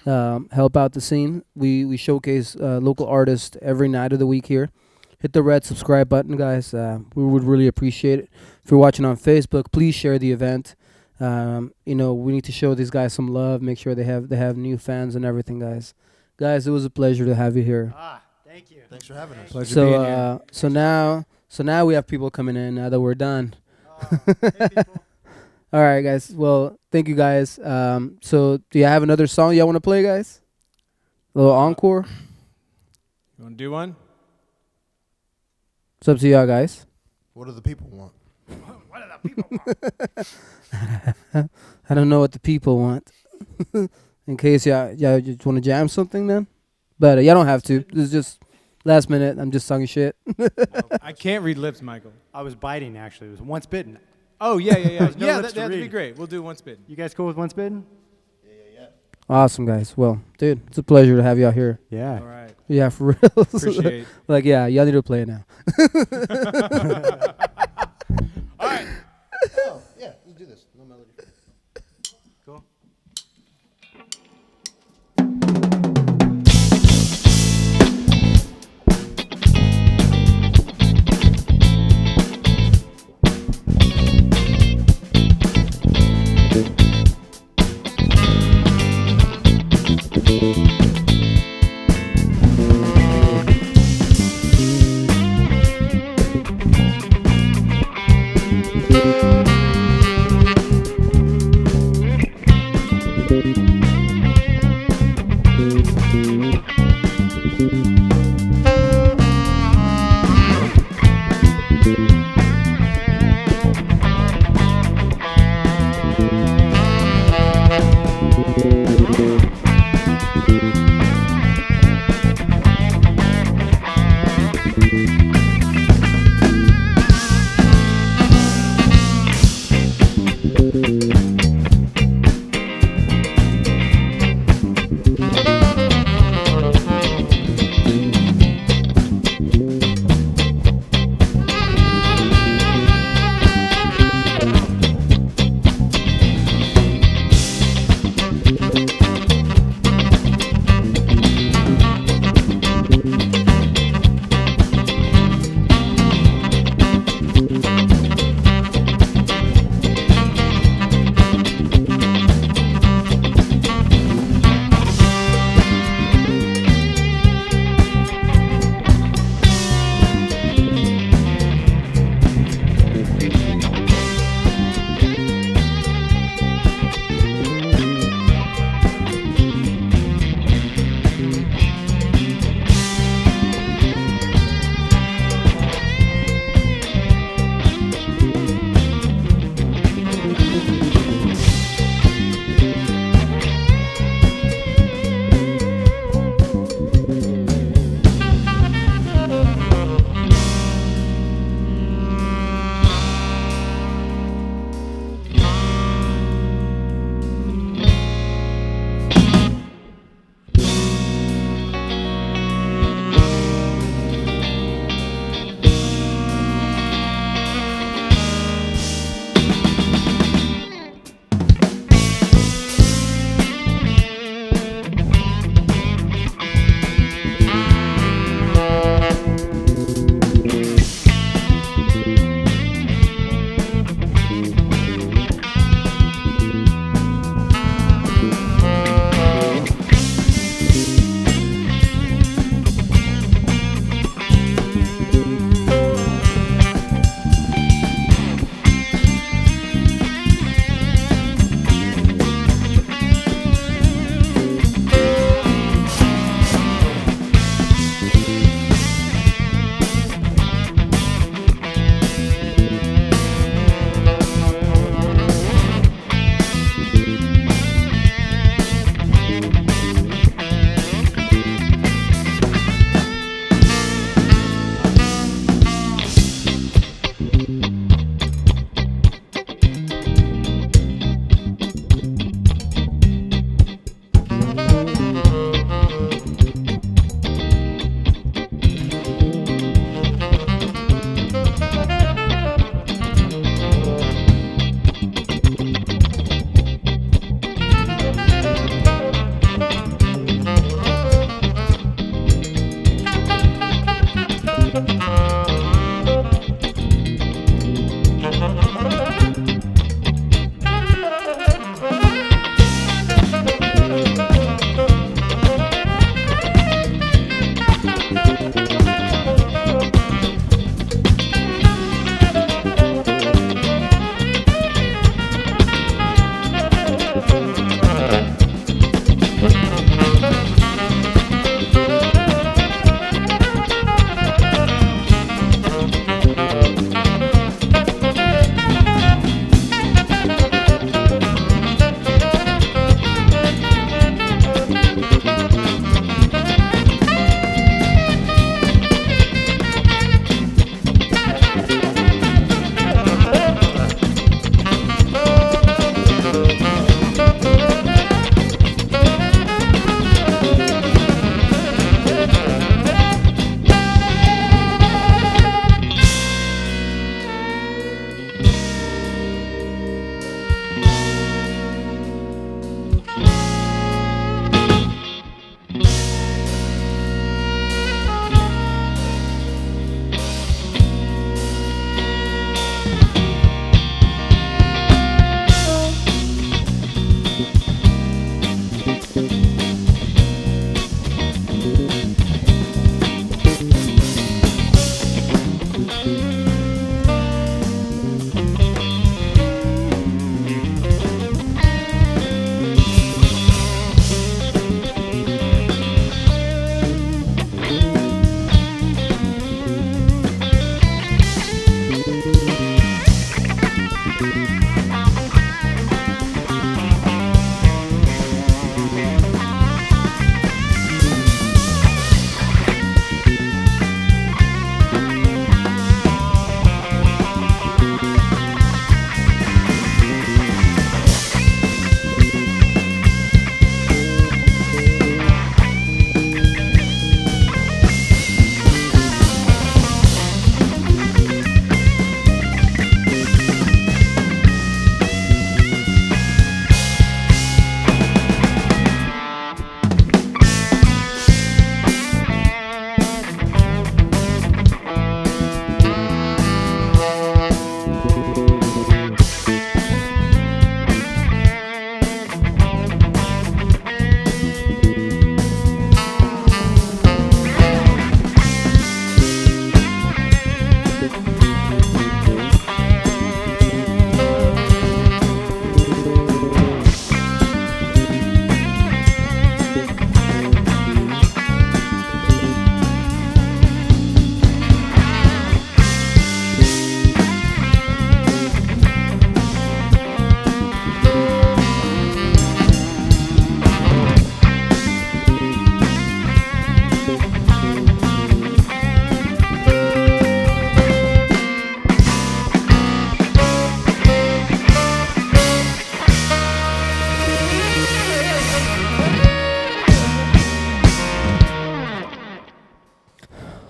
Help out the scene. We showcase local artists every night of the week here. Hit the red subscribe button, guys. We would really appreciate it. If you're watching on Facebook, please share the event. We need to show these guys some love. Make sure they have new fans and everything, guys. Guys, it was a pleasure to have you here. Thank you. Thanks for having us. Pleasure being here. So now we have people coming in. Now that we're done. All right, guys. Well, thank you, guys. So do you have another song y'all want to play, guys? A little encore. You want to do one? It's up to y'all, guys. What do the people want? I don't know what the people want. In case y'all just want to jam something, then. But y'all don't have to. This is just last minute. I'm just talking shit. I can't read lips, Michael. I was biting, actually. It was Once Bitten. Oh, yeah. no Yeah, lips to that'd be read. great. We'll do one spin. You guys cool with Once Bitten? Awesome, guys. Well, dude, it's a pleasure to have y'all here. Yeah. All right. Yeah, for real. Appreciate Like, yeah, y'all need to play it now. All right. Oh, yeah, let's do this. No melody. Cool.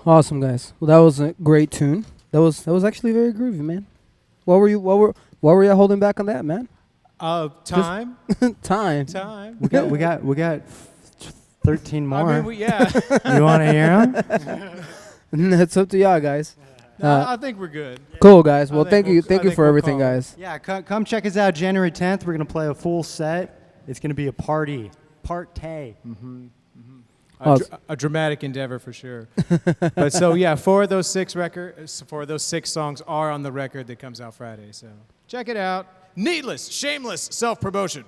Awesome, guys. Well, that was a great tune. That was actually very groovy, man. What were you holding back on that, man? Time. Time. Time. We got 13 more. I mean, yeah. You want to hear them? It's up to y'all, guys. No, I think we're good. Cool, guys. Well, I thank think you, we'll- thank I you think for we'll everything, call it. guys. Yeah, come check us out January 10th. We're going to play a full set. It's going to be a party. Partay. A dramatic endeavor for sure. But so yeah, four of those six songs are on the record that comes out Friday. So check it out. Needless, shameless self-promotion.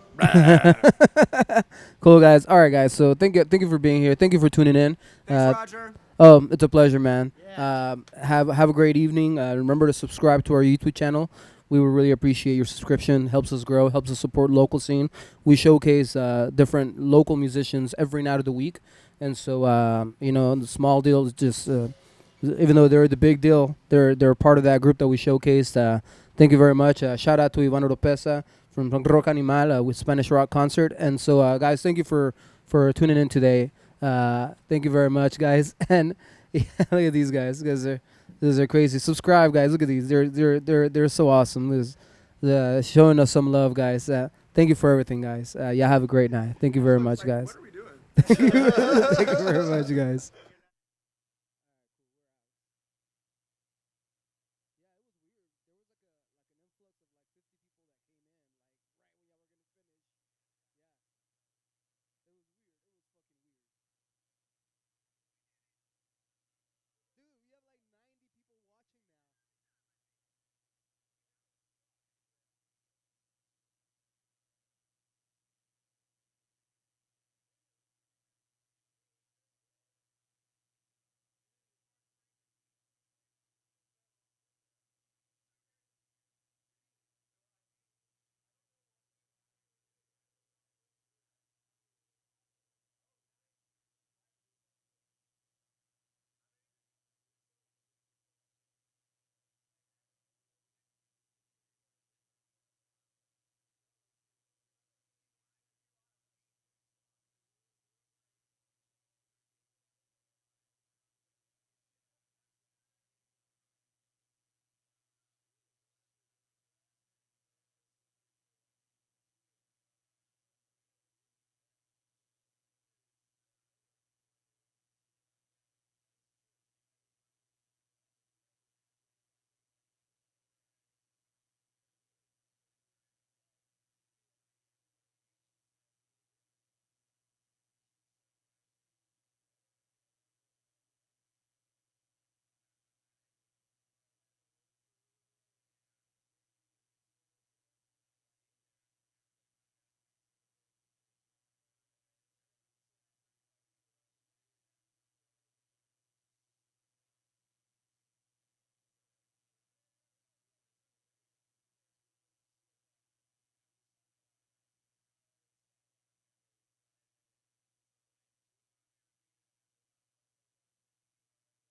Cool, guys. All right, guys. So thank you for being here. Thank you for tuning in. Roger. It's a pleasure, man. Have a great evening. Remember to subscribe to our YouTube channel. We would really appreciate your subscription. Helps us grow. Helps us support local scene. We showcase different local musicians every night of the week. And so, the small deal is just, even though they're the big deal, they're part of that group that we showcased. Thank you very much. Shout out to Ivan Oropesa from Rock Animal with Spanish Rock Concert. And so, guys, thank you for tuning in today. Thank you very much, guys. And yeah, look at these guys. These are crazy. Subscribe, guys. Look at these. They're so awesome. Showing us some love, guys. Thank you for everything, guys. Yeah, have a great night. Thank you very much, guys. What are we doing? Thank you very much, guys.